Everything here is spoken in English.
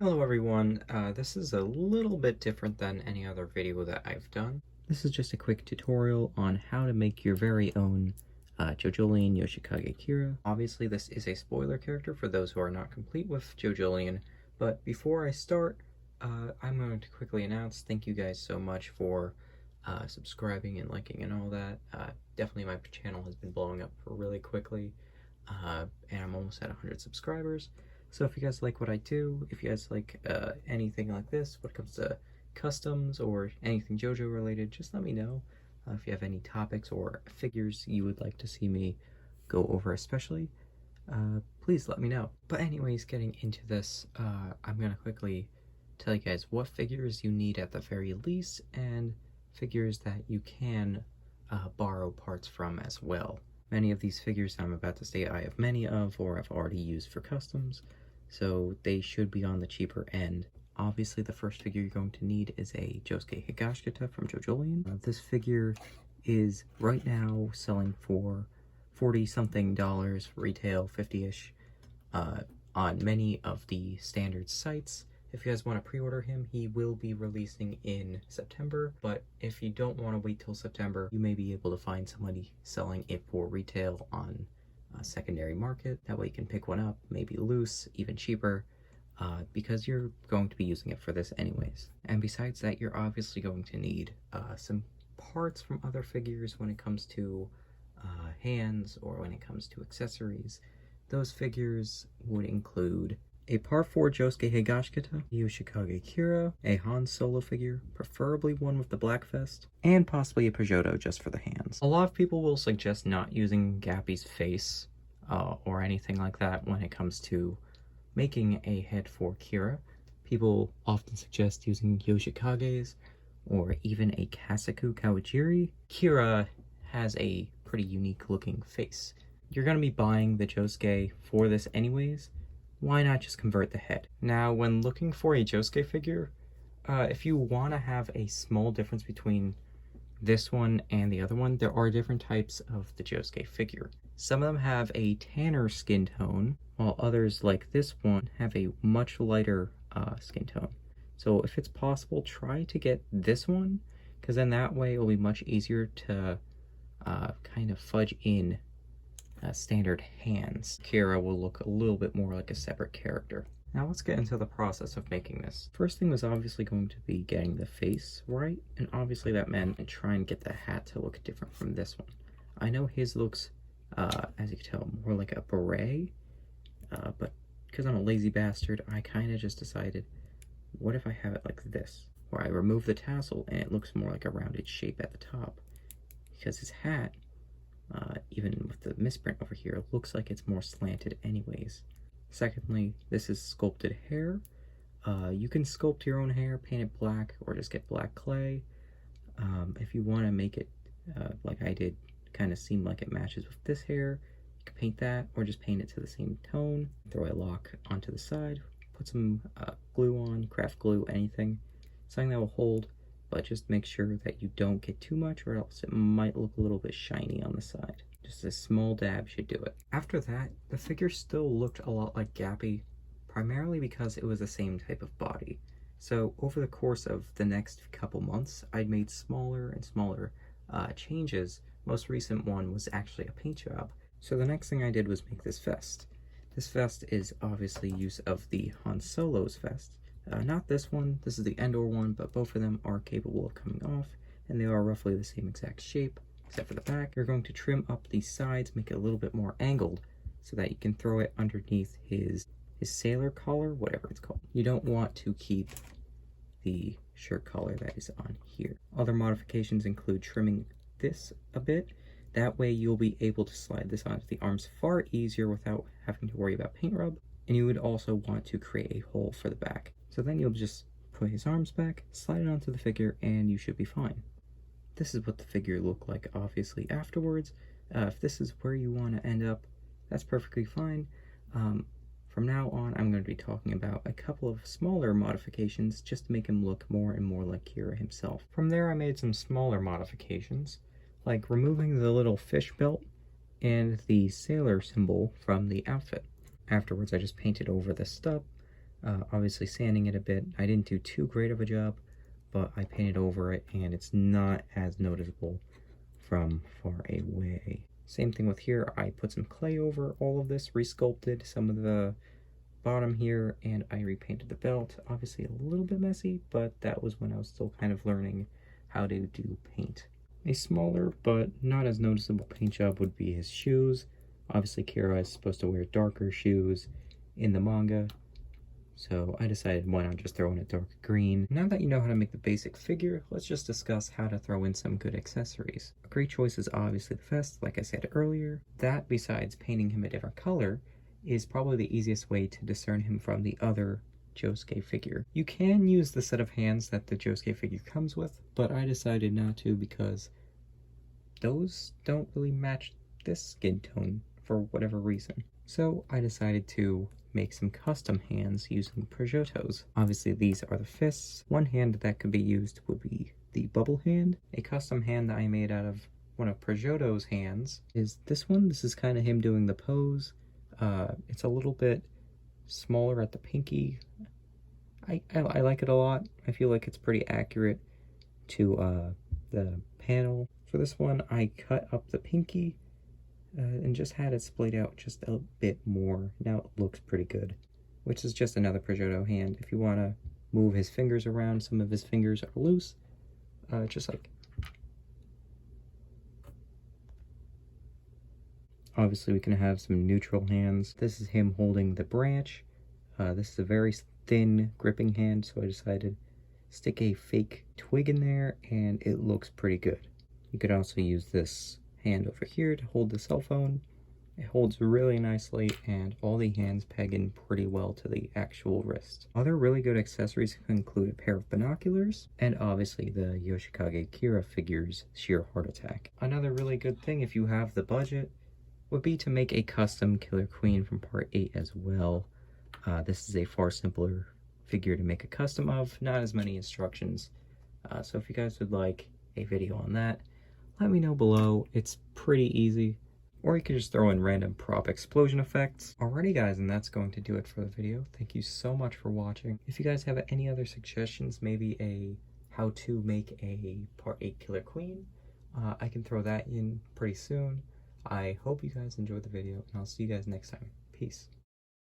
Hello everyone, this is a little bit different than any other video that I've done. This is just a quick tutorial on how to make your very own JoJolion Yoshikage Kira. Obviously this is a spoiler character for those who are not complete with JoJolion, but before I start, I'm going to quickly announce thank you guys so much for subscribing and liking and all that. Definitely my channel has been blowing up really quickly, and I'm almost at 100 subscribers. So if you guys like what I do, if you guys like anything like this, when it comes to customs or anything JoJo related, just let me know. If you have any topics or figures you would like to see me go over especially, please let me know. But anyways, getting into this, I'm going to quickly tell you guys what figures you need at the very least, and figures that you can borrow parts from as well. Many of these figures I'm about to say I have many of, or I've already used for customs, so they should be on the cheaper end. Obviously, the first figure you're going to need is a Josuke Higashikata from JoJolion. This figure is right now selling for $40-something retail, 50-ish, on many of the standard sites. If you guys want to pre-order him, he will be releasing in September, but if you don't want to wait till September, you may be able to find somebody selling it for retail on a secondary market. That way you can pick one up, maybe loose, even cheaper, because you're going to be using it for this anyways. And besides that, you're obviously going to need some parts from other figures when it comes to hands or when it comes to accessories. Those figures would include a Par 4 Josuke Higashikata, Yoshikage Kira, a Han Solo figure, preferably one with the black vest, and possibly a Peugeot just for the hands. A lot of people will suggest not using Gappy's face or anything like that when it comes to making a head for Kira. People often suggest using Yoshikage's or even a Kasaku Kawajiri. Kira has a pretty unique looking face. You're going to be buying the Josuke for this anyways. Why not just convert the head? Now, when looking for a Josuke figure, if you want to have a small difference between this one and the other one, there are different types of the Josuke figure. Some of them have a tanner skin tone, while others, like this one, have a much lighter skin tone. So if it's possible, try to get this one, because then that way it'll be much easier to kind of fudge in standard hands. Kira will look a little bit more like a separate character. Now let's get into the process of making this. First thing was obviously going to be getting the face right, and obviously that meant try and get the hat to look different from this one. I know his looks, as you can tell, more like a beret, but because I'm a lazy bastard, I kind of just decided, what if I have it like this, where I remove the tassel and it looks more like a rounded shape at the top, because his hat, even with the misprint over here, looks like it's more slanted anyways. Secondly, this is sculpted hair. You can sculpt your own hair, paint it black, or just get black clay. If you want to make it, like I did, kind of seem like it matches with this hair, you can paint that, or just paint it to the same tone. Throw a lock onto the side, put some glue on, craft glue, anything. Something that will hold, but just make sure that you don't get too much, or else it might look a little bit shiny on the side. Just a small dab should do it. After that, the figure still looked a lot like Gappy, primarily because it was the same type of body. So over the course of the next couple months, I'd made smaller and smaller changes. Most recent one was actually a paint job. So the next thing I did was make this vest. This vest is obviously use of the Han Solo's vest. Not this one, this is the Endor one, but both of them are capable of coming off, and they are roughly the same exact shape, except for the back. You're going to trim up the sides, make it a little bit more angled, so that you can throw it underneath his sailor collar, whatever it's called. You don't want to keep the shirt collar that is on here. Other modifications include trimming this a bit. That way you'll be able to slide this onto the arms far easier without having to worry about paint rub. And you would also want to create a hole for the back. So then you'll just put his arms back, slide it onto the figure, and you should be fine. This is what the figure looked like, obviously, afterwards. If this is where you want to end up, that's perfectly fine. From now on, I'm going to be talking about a couple of smaller modifications just to make him look more and more like Kira himself. From there, I made some smaller modifications, like removing the little fish belt and the sailor symbol from the outfit. Afterwards, I just painted over the stub, Obviously sanding it a bit. I didn't do too great of a job, but I painted over it and it's not as noticeable from far away. Same thing with here. I put some clay over all of this, resculpted some of the bottom here, and I repainted the belt. Obviously a little bit messy, but that was when I was still kind of learning how to do paint. A smaller but not as noticeable paint job would be his shoes. Obviously Kira is supposed to wear darker shoes in the manga, so I decided why not just throw in a dark green. Now that you know how to make the basic figure, let's just discuss how to throw in some good accessories. A great choice is obviously the vest, like I said earlier. That, besides painting him a different color, is probably the easiest way to discern him from the other Josuke figure. You can use the set of hands that the Josuke figure comes with, but I decided not to because those don't really match this skin tone for whatever reason. So I decided to make some custom hands using Prosciuttos. Obviously these are the fists. One hand that could be used would be the bubble hand. A custom hand that I made out of one of Prosciutto's hands is this one. This is kind of him doing the pose. It's a little bit smaller at the pinky. I like it a lot. I feel like it's pretty accurate to the panel. For this one, I cut up the pinky and just had it splayed out just a bit more. Now it looks pretty good, which is just another Prosciutto hand. If you want to move his fingers around, some of his fingers are loose, just like. Obviously we can have some neutral hands. This is him holding the branch. This is a very thin gripping hand, so I decided to stick a fake twig in there and it looks pretty good. You could also use this hand over here to hold the cell phone. It holds really nicely and all the hands peg in pretty well to the actual wrist. Other really good accessories include a pair of binoculars and obviously the Yoshikage Kira figure's sheer heart attack. Another really good thing, if you have the budget, would be to make a custom Killer Queen from part 8 as well. This is a far simpler figure to make a custom of, not as many instructions. So if you guys would like a video on that, let me know below. It's pretty easy. Or you can just throw in random prop explosion effects. Alrighty guys, and that's going to do it for the video. Thank you so much for watching. If you guys have any other suggestions, maybe a how to make a part 8 Killer Queen, I can throw that in pretty soon. I hope you guys enjoyed the video, and I'll see you guys next time. Peace.